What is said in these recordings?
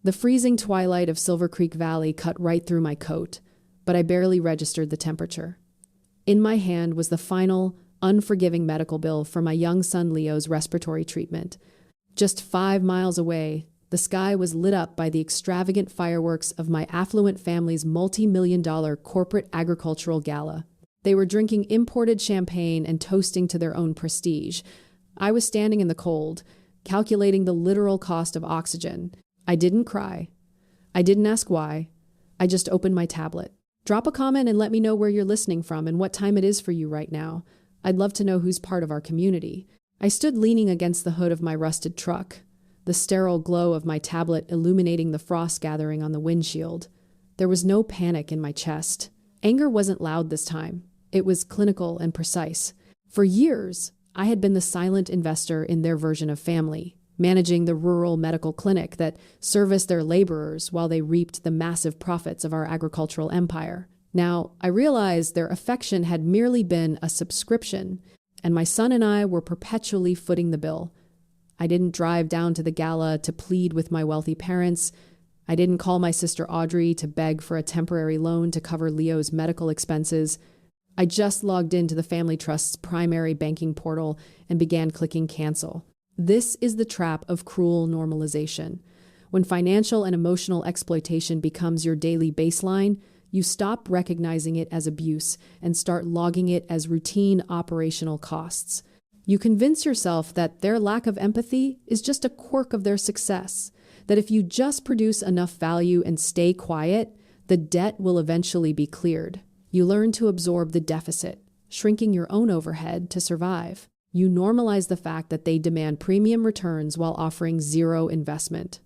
The freezing twilight of Silver Creek Valley cut right through my coat, but I barely registered the temperature. In my hand was the final, unforgiving medical bill for my young son Leo's respiratory treatment. Just 5 miles away, the sky was lit up by the extravagant fireworks of my affluent family's multi-million-dollar corporate agricultural gala. They were drinking imported champagne and toasting to their own prestige. I was standing in the cold, calculating the literal cost of oxygen. I didn't cry. I didn't ask why. I just opened my tablet. Drop a comment and let me know where you're listening from and what time it is for you right now. I'd love to know who's part of our community. I stood leaning against the hood of my rusted truck, the sterile glow of my tablet illuminating the frost gathering on the windshield. There was no panic in my chest. Anger wasn't loud this time. It was clinical and precise. For years, I had been the silent investor in their version of family, managing the rural medical clinic that serviced their laborers while they reaped the massive profits of our agricultural empire. Now, I realized their affection had merely been a subscription, and my son and I were perpetually footing the bill. I didn't drive down to the gala to plead with my wealthy parents. I didn't call my sister Audrey to beg for a temporary loan to cover Leo's medical expenses. I just logged into the family trust's primary banking portal and began clicking cancel. This is the trap of cruel normalization. When financial and emotional exploitation becomes your daily baseline, you stop recognizing it as abuse and start logging it as routine operational costs. You convince yourself that their lack of empathy is just a quirk of their success, that if you just produce enough value and stay quiet, the debt will eventually be cleared. You learn to absorb the deficit, shrinking your own overhead to survive. You normalize the fact that they demand premium returns while offering zero investment.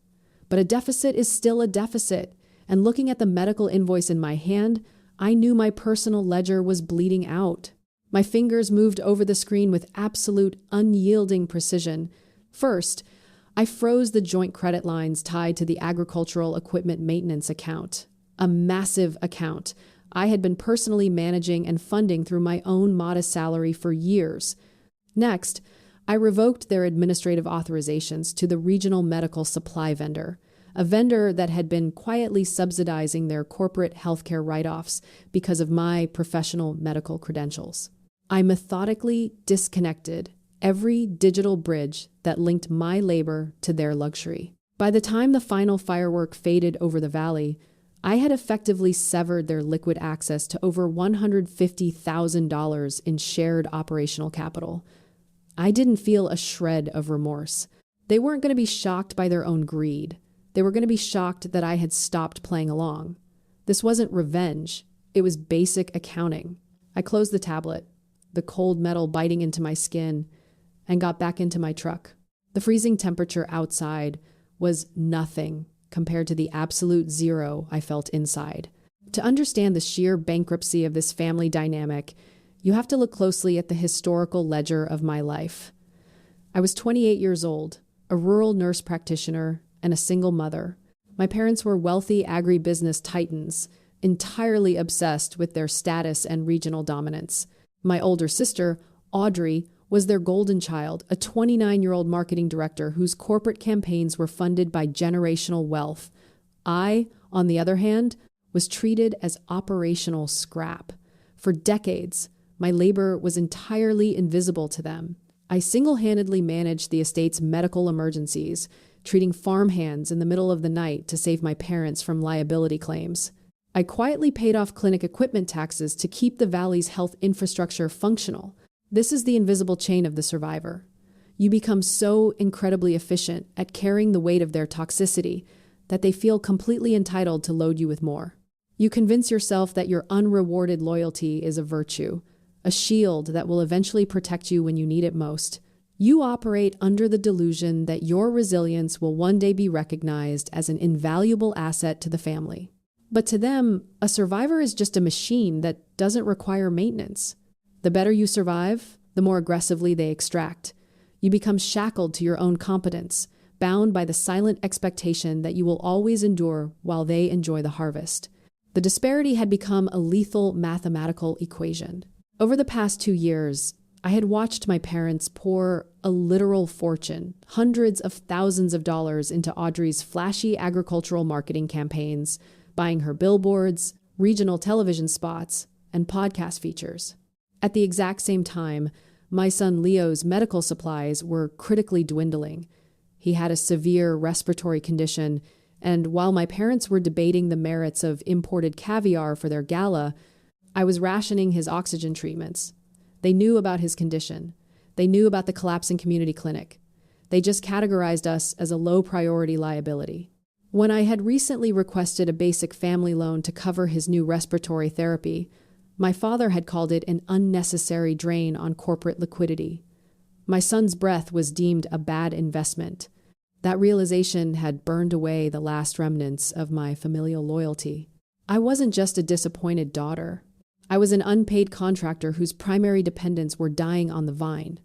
But a deficit is still a deficit, and looking at the medical invoice in my hand, I knew my personal ledger was bleeding out. My fingers moved over the screen with absolute, unyielding precision. First, I froze the joint credit lines tied to the agricultural equipment maintenance account, a massive account I had been personally managing and funding through my own modest salary for years. Next, I revoked their administrative authorizations to the regional medical supply vendor, a vendor that had been quietly subsidizing their corporate healthcare write-offs because of my professional medical credentials. I methodically disconnected every digital bridge that linked my labor to their luxury. By the time the final firework faded over the valley, I had effectively severed their liquid access to over $150,000 in shared operational capital. I didn't feel a shred of remorse. They weren't going to be shocked by their own greed. They were going to be shocked that I had stopped playing along. This wasn't revenge. It was basic accounting. I closed the tablet, the cold metal biting into my skin, and got back into my truck. The freezing temperature outside was nothing compared to the absolute zero I felt inside. To understand the sheer bankruptcy of this family dynamic, you have to look closely at the historical ledger of my life. I was 28 years old, a rural nurse practitioner, and a single mother. My parents were wealthy agribusiness titans, entirely obsessed with their status and regional dominance. My older sister, Audrey, was their golden child, a 29-year-old marketing director whose corporate campaigns were funded by generational wealth. I, on the other hand, was treated as operational scrap. For decades, my labor was entirely invisible to them. I single-handedly managed the estate's medical emergencies, treating farmhands in the middle of the night to save my parents from liability claims. I quietly paid off clinic equipment taxes to keep the valley's health infrastructure functional. This is the invisible chain of the survivor. You become so incredibly efficient at carrying the weight of their toxicity that they feel completely entitled to load you with more. You convince yourself that your unrewarded loyalty is a virtue, a shield that will eventually protect you when you need it most. You operate under the delusion that your resilience will one day be recognized as an invaluable asset to the family. But to them, a survivor is just a machine that doesn't require maintenance. The better you survive, the more aggressively they extract. You become shackled to your own competence, bound by the silent expectation that you will always endure while they enjoy the harvest. The disparity had become a lethal mathematical equation. Over the past 2 years, I had watched my parents pour a literal fortune, hundreds of thousands of dollars, into Audrey's flashy agricultural marketing campaigns, buying her billboards, regional television spots, and podcast features. At the exact same time, my son Leo's medical supplies were critically dwindling. He had a severe respiratory condition, and while my parents were debating the merits of imported caviar for their gala, I was rationing his oxygen treatments. They knew about his condition. They knew about the collapsing community clinic. They just categorized us as a low-priority liability. When I had recently requested a basic family loan to cover his new respiratory therapy, my father had called it an unnecessary drain on corporate liquidity. My son's breath was deemed a bad investment. That realization had burned away the last remnants of my familial loyalty. I wasn't just a disappointed daughter. I was an unpaid contractor whose primary dependents were dying on the vine.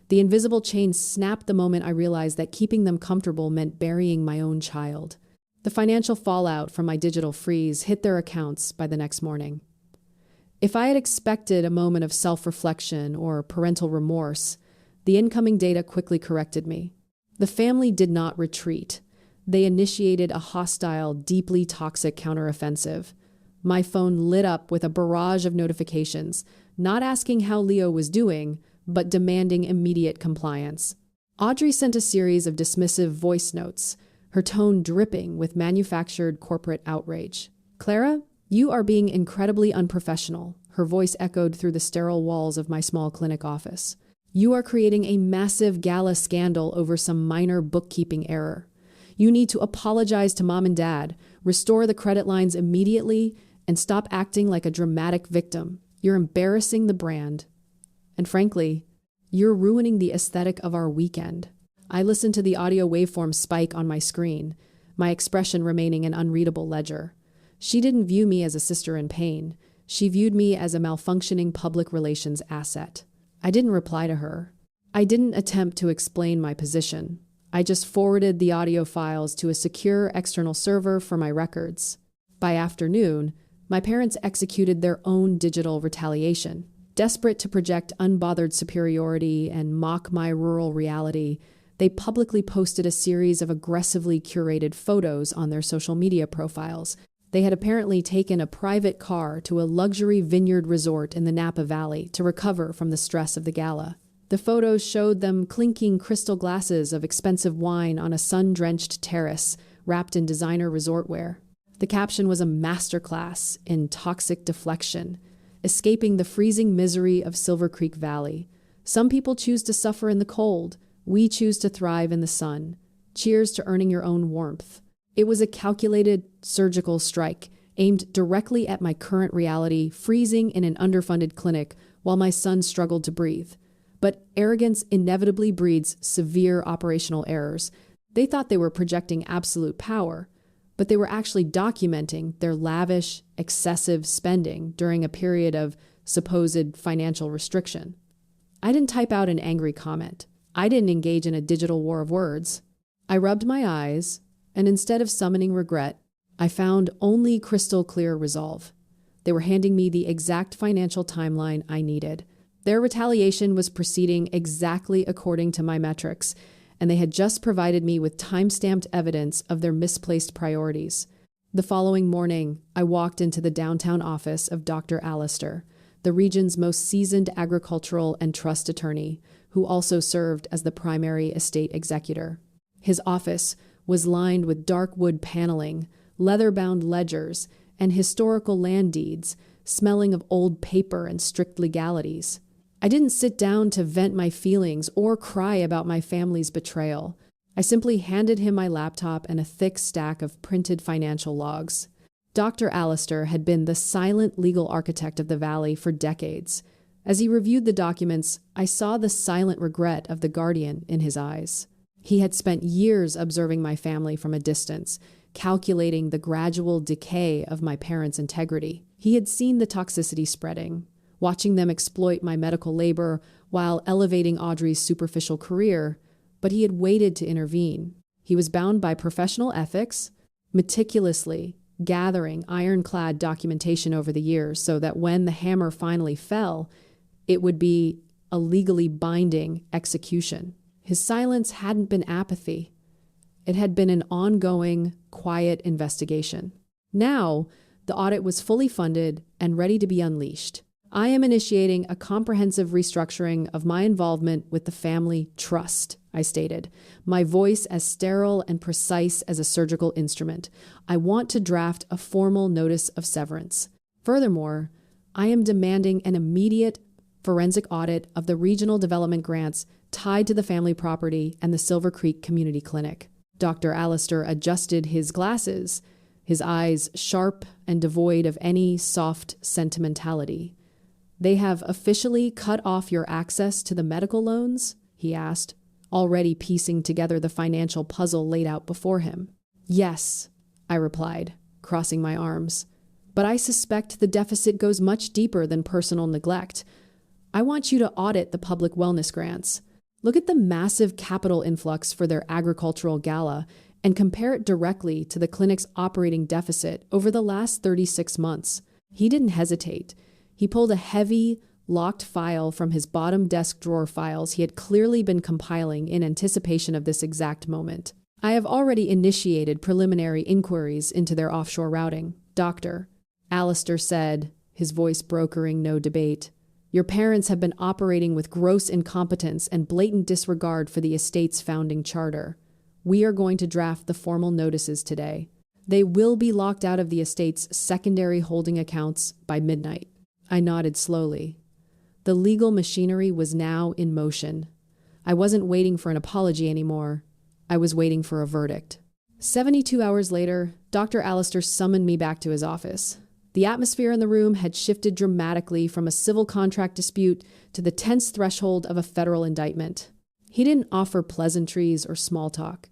The invisible chain snapped the moment I realized that keeping them comfortable meant burying my own child. The financial fallout from my digital freeze hit their accounts by the next morning. If I had expected a moment of self-reflection or parental remorse, the incoming data quickly corrected me. The family did not retreat. They initiated a hostile, deeply toxic counteroffensive. My phone lit up with a barrage of notifications, not asking how Leo was doing, but demanding immediate compliance. Audrey sent a series of dismissive voice notes, her tone dripping with manufactured corporate outrage. "Clara, you are being incredibly unprofessional," her voice echoed through the sterile walls of my small clinic office. "You are creating a massive gala scandal over some minor bookkeeping error. You need to apologize to mom and dad, restore the credit lines immediately, and stop acting like a dramatic victim. You're embarrassing the brand. And frankly, you're ruining the aesthetic of our weekend." I listened to the audio waveform spike on my screen, my expression remaining an unreadable ledger. She didn't view me as a sister in pain. She viewed me as a malfunctioning public relations asset. I didn't reply to her. I didn't attempt to explain my position. I just forwarded the audio files to a secure external server for my records. By afternoon, my parents executed their own digital retaliation. Desperate to project unbothered superiority and mock my rural reality, they publicly posted a series of aggressively curated photos on their social media profiles. They had apparently taken a private car to a luxury vineyard resort in the Napa Valley to recover from the stress of the gala. The photos showed them clinking crystal glasses of expensive wine on a sun-drenched terrace wrapped in designer resort wear. The caption was a masterclass in toxic deflection, escaping the freezing misery of Silver Creek Valley. Some people choose to suffer in the cold. We choose to thrive in the sun. Cheers to earning your own warmth. It was a calculated, surgical strike, aimed directly at my current reality, freezing in an underfunded clinic while my son struggled to breathe. But arrogance inevitably breeds severe operational errors. They thought they were projecting absolute power, but they were actually documenting their lavish, excessive spending during a period of supposed financial restriction. I didn't type out an angry comment. I didn't engage in a digital war of words. I rubbed my eyes, and instead of summoning regret, I found only crystal clear resolve. They were handing me the exact financial timeline I needed. Their retaliation was proceeding exactly according to my metrics, and they had just provided me with time-stamped evidence of their misplaced priorities. The following morning, I walked into the downtown office of Dr. Allister, the region's most seasoned agricultural and trust attorney, who also served as the primary estate executor. His office was lined with dark wood paneling, leather-bound ledgers, and historical land deeds, smelling of old paper and strict legalities. I didn't sit down to vent my feelings or cry about my family's betrayal. I simply handed him my laptop and a thick stack of printed financial logs. Dr. Allister had been the silent legal architect of the valley for decades. As he reviewed the documents, I saw the silent regret of the guardian in his eyes. He had spent years observing my family from a distance, calculating the gradual decay of my parents' integrity. He had seen the toxicity spreading, watching them exploit my medical labor while elevating Audrey's superficial career, but he had waited to intervene. He was bound by professional ethics, meticulously gathering ironclad documentation over the years so that when the hammer finally fell, it would be a legally binding execution. His silence hadn't been apathy. It had been an ongoing, quiet investigation. Now, the audit was fully funded and ready to be unleashed. I am initiating a comprehensive restructuring of my involvement with the family trust, I stated, my voice as sterile and precise as a surgical instrument. I want to draft a formal notice of severance. Furthermore, I am demanding an immediate forensic audit of the regional development grants tied to the family property and the Silver Creek Community Clinic. Dr. Allister adjusted his glasses, his eyes sharp and devoid of any soft sentimentality. "They have officially cut off your access to the medical loans?" he asked, already piecing together the financial puzzle laid out before him. "Yes," I replied, crossing my arms. "But I suspect the deficit goes much deeper than personal neglect. I want you to audit the public wellness grants. Look at the massive capital influx for their agricultural gala and compare it directly to the clinic's operating deficit over the last 36 months. He didn't hesitate. He pulled a heavy, locked file from his bottom desk drawer files he had clearly been compiling in anticipation of this exact moment. "I have already initiated preliminary inquiries into their offshore routing, Doctor," Allister said, his voice brokering no debate. "Your parents have been operating with gross incompetence and blatant disregard for the estate's founding charter. We are going to draft the formal notices today. They will be locked out of the estate's secondary holding accounts by midnight." I nodded slowly. The legal machinery was now in motion. I wasn't waiting for an apology anymore. I was waiting for a verdict. 72 hours later, Dr. Allister summoned me back to his office. The atmosphere in the room had shifted dramatically from a civil contract dispute to the tense threshold of a federal indictment. He didn't offer pleasantries or small talk.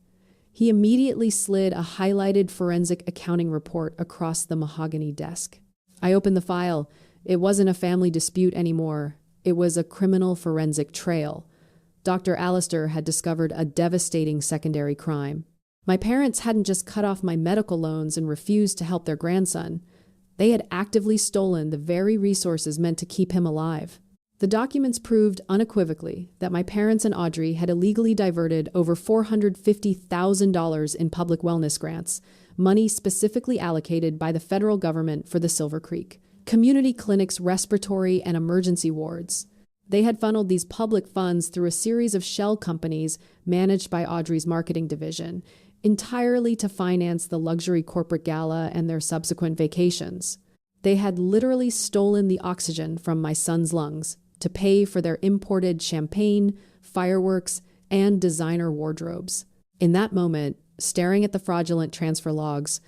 He immediately slid a highlighted forensic accounting report across the mahogany desk. I opened the file. It wasn't a family dispute anymore. It was a criminal forensic trail. Dr. Allister had discovered a devastating secondary crime. My parents hadn't just cut off my medical loans and refused to help their grandson. They had actively stolen the very resources meant to keep him alive. The documents proved unequivocally that my parents and Audrey had illegally diverted over $450,000 in public wellness grants, money specifically allocated by the federal government for the Silver Creek Community Clinic's respiratory and emergency wards. They had funneled these public funds through a series of shell companies managed by Audrey's marketing division, entirely to finance the luxury corporate gala and their subsequent vacations. They had literally stolen the oxygen from my son's lungs to pay for their imported champagne, fireworks, and designer wardrobes. In that moment, staring at the fraudulent transfer logs,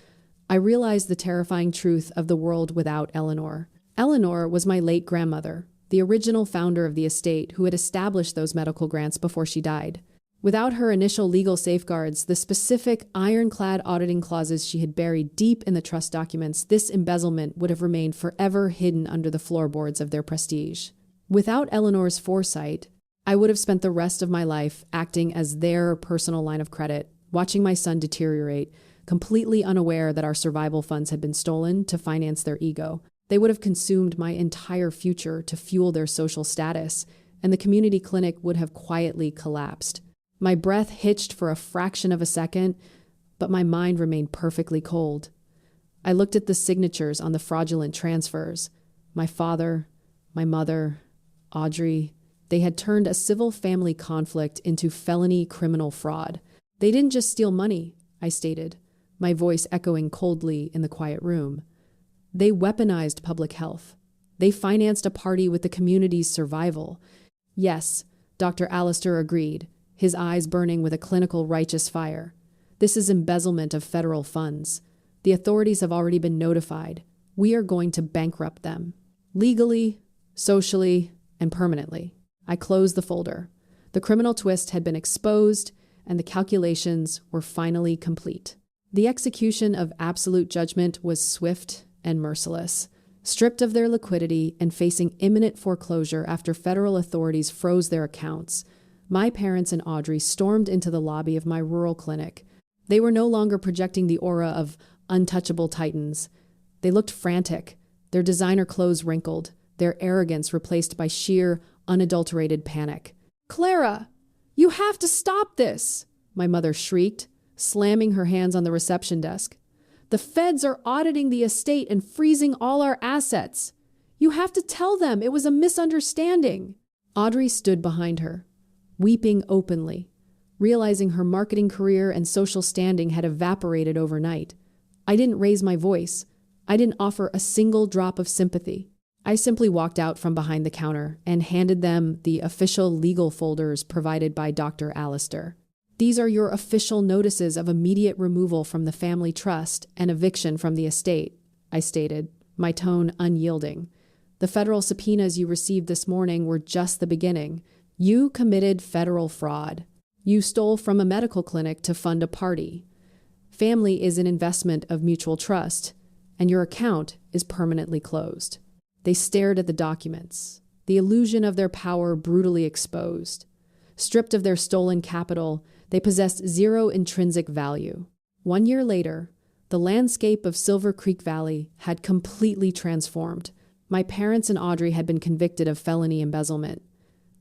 I realized the terrifying truth of the world without Eleanor. Eleanor was my late grandmother, the original founder of the estate who had established those medical grants before she died. Without her initial legal safeguards, the specific ironclad auditing clauses she had buried deep in the trust documents, this embezzlement would have remained forever hidden under the floorboards of their prestige. Without Eleanor's foresight, I would have spent the rest of my life acting as their personal line of credit, watching my son deteriorate, completely unaware that our survival funds had been stolen to finance their ego. They would have consumed my entire future to fuel their social status, and the community clinic would have quietly collapsed. My breath hitched for a fraction of a second, but my mind remained perfectly cold. I looked at the signatures on the fraudulent transfers. My father, my mother, Audrey. They had turned a civil family conflict into felony criminal fraud. They didn't just steal money, I stated, my voice echoing coldly in the quiet room. They weaponized public health. They financed a party with the community's survival. Yes, Dr. Allister agreed, his eyes burning with a clinical righteous fire. This is embezzlement of federal funds. The authorities have already been notified. We are going to bankrupt them. Legally, socially, and permanently. I closed the folder. The criminal twist had been exposed, and the calculations were finally complete. The execution of absolute judgment was swift and merciless. Stripped of their liquidity and facing imminent foreclosure after federal authorities froze their accounts, my parents and Audrey stormed into the lobby of my rural clinic. They were no longer projecting the aura of untouchable titans. They looked frantic, their designer clothes wrinkled, their arrogance replaced by sheer, unadulterated panic. "Clara, you have to stop this!" my mother shrieked, slamming her hands on the reception desk. "The feds are auditing the estate and freezing all our assets. You have to tell them it was a misunderstanding." Audrey stood behind her, weeping openly, realizing her marketing career and social standing had evaporated overnight. I didn't raise my voice. I didn't offer a single drop of sympathy. I simply walked out from behind the counter and handed them the official legal folders provided by Dr. Allister. "These are your official notices of immediate removal from the family trust and eviction from the estate," I stated, my tone unyielding. "The federal subpoenas you received this morning were just the beginning. You committed federal fraud. You stole from a medical clinic to fund a party. Family is an investment of mutual trust, and your account is permanently closed." They stared at the documents, the illusion of their power brutally exposed. Stripped of their stolen capital, they possessed zero intrinsic value. 1 year later, the landscape of Silver Creek Valley had completely transformed. My parents and Audrey had been convicted of felony embezzlement.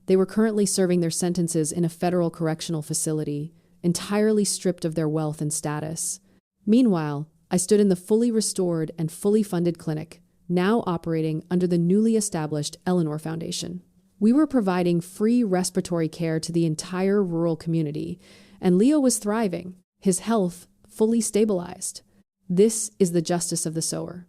They were currently serving their sentences in a federal correctional facility, entirely stripped of their wealth and status. Meanwhile, I stood in the fully restored and fully funded clinic, now operating under the newly established Eleanor Foundation. We were providing free respiratory care to the entire rural community, and Leo was thriving, his health fully stabilized. This is the justice of the sower.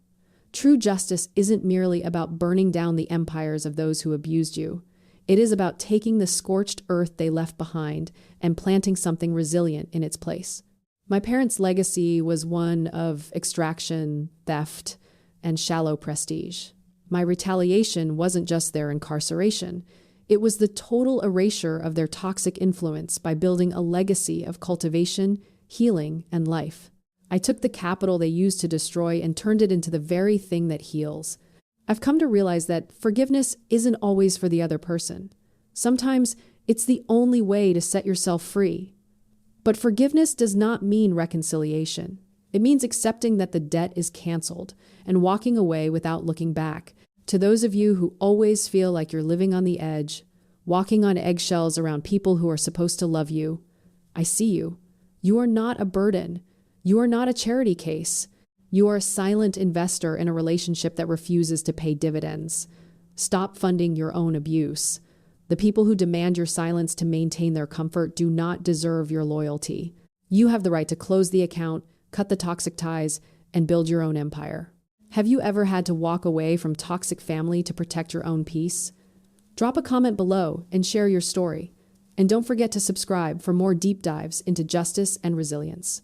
True justice isn't merely about burning down the empires of those who abused you. It is about taking the scorched earth they left behind and planting something resilient in its place. My parents' legacy was one of extraction, theft, and shallow prestige. My retaliation wasn't just their incarceration. It was the total erasure of their toxic influence by building a legacy of cultivation, healing, and life. I took the capital they used to destroy and turned it into the very thing that heals. I've come to realize that forgiveness isn't always for the other person. Sometimes it's the only way to set yourself free. But forgiveness does not mean reconciliation. It means accepting that the debt is canceled and walking away without looking back. To those of you who always feel like you're living on the edge, walking on eggshells around people who are supposed to love you, I see you. You are not a burden. You are not a charity case. You are a silent investor in a relationship that refuses to pay dividends. Stop funding your own abuse. The people who demand your silence to maintain their comfort do not deserve your loyalty. You have the right to close the account, cut the toxic ties, and build your own empire. Have you ever had to walk away from toxic family to protect your own peace? Drop a comment below and share your story. And don't forget to subscribe for more deep dives into justice and resilience.